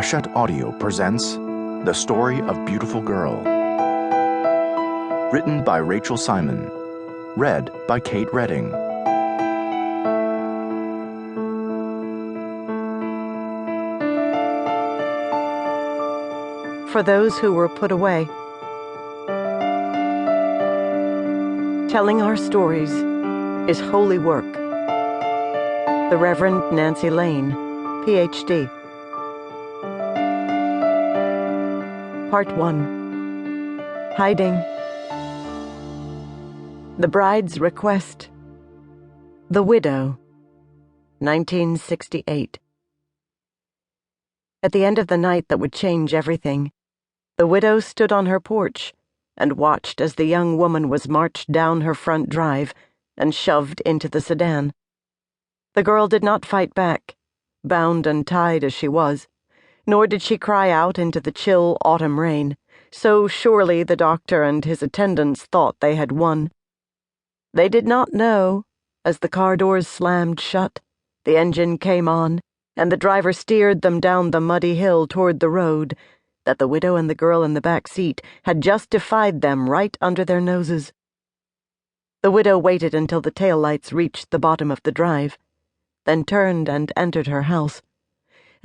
Hachette Audio presents The Story of Beautiful Girl. Written by Rachel Simon. Read by Kate Redding. For those who were put away. Telling our stories is holy work. The Reverend Nancy Lane, Ph.D. Part 1. Hiding. The Bride's Request. The Widow. 1968. At the end of the night that would change everything, the widow stood on her porch and watched as the young woman was marched down her front drive and shoved into the sedan. The girl did not fight back, bound and tied as she was, nor did she cry out into the chill autumn rain, so surely the doctor and his attendants thought they had won. They did not know, as the car doors slammed shut, the engine came on, and the driver steered them down the muddy hill toward the road, that the widow and the girl in the back seat had just defied them right under their noses. The widow waited until the taillights reached the bottom of the drive, then turned and entered her house.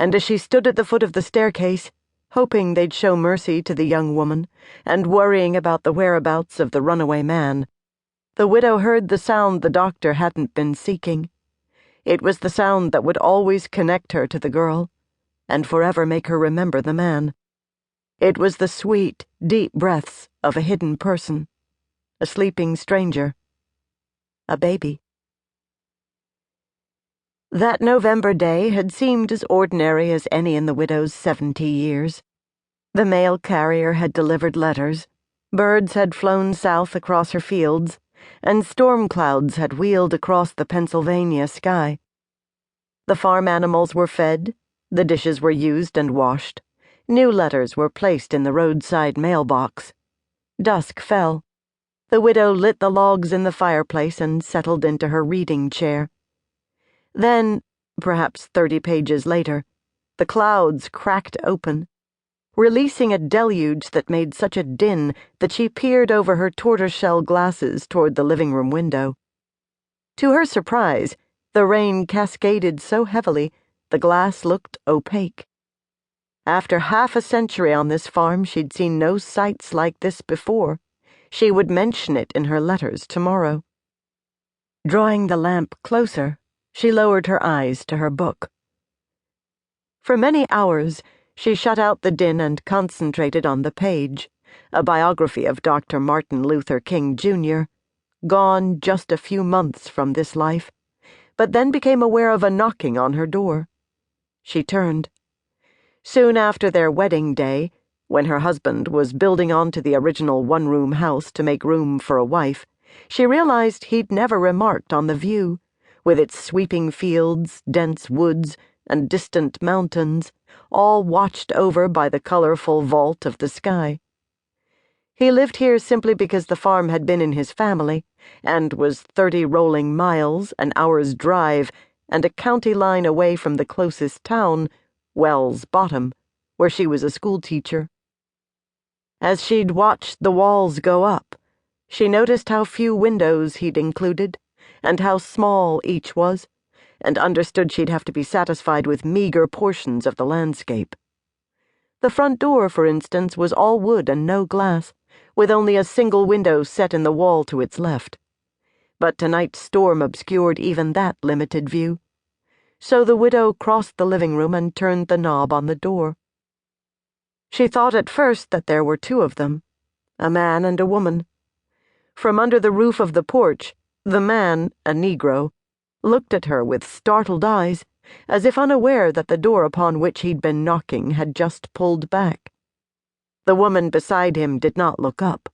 And as she stood at the foot of the staircase, hoping they'd show mercy to the young woman, and worrying about the whereabouts of the runaway man, the widow heard the sound the doctor hadn't been seeking. It was the sound that would always connect her to the girl, and forever make her remember the man. It was the sweet, deep breaths of a hidden person, a sleeping stranger, a baby. That November day had seemed as ordinary as any in the widow's 70 years. The mail carrier had delivered letters, birds had flown south across her fields, and storm clouds had wheeled across the Pennsylvania sky. The farm animals were fed, the dishes were used and washed, new letters were placed in the roadside mailbox. Dusk fell. The widow lit the logs in the fireplace and settled into her reading chair. Then, perhaps 30 pages later, the clouds cracked open, releasing a deluge that made such a din that she peered over her tortoiseshell glasses toward the living room window. To her surprise, the rain cascaded so heavily the glass looked opaque. After half a century on this farm, she'd seen no sights like this before. She would mention it in her letters tomorrow. Drawing the lamp closer, she lowered her eyes to her book. For many hours, she shut out the din and concentrated on the page, a biography of Dr. Martin Luther King, Jr., gone just a few months from this life, but then became aware of a knocking on her door. She turned. Soon after their wedding day, when her husband was building onto the original one-room house to make room for a wife, she realized he'd never remarked on the view, with its sweeping fields, dense woods, and distant mountains, all watched over by the colorful vault of the sky. He lived here simply because the farm had been in his family, and was 30 rolling miles, an hour's drive, and a county line away from the closest town, Wells Bottom, where she was a schoolteacher. As she'd watched the walls go up, she noticed how few windows he'd included, and how small each was, and understood she'd have to be satisfied with meager portions of the landscape. The front door, for instance, was all wood and no glass, with only a single window set in the wall to its left. But tonight's storm obscured even that limited view. So the widow crossed the living room and turned the knob on the door. She thought at first that there were two of them, a man and a woman. From under the roof of the porch, the man, a Negro, looked at her with startled eyes, as if unaware that the door upon which he'd been knocking had just pulled back. The woman beside him did not look up.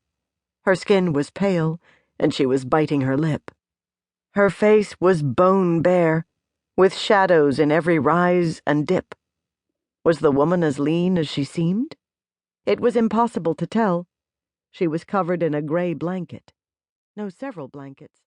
Her skin was pale, and she was biting her lip. Her face was bone bare, with shadows in every rise and dip. Was the woman as lean as she seemed? It was impossible to tell. She was covered in a gray blanket. No, several blankets.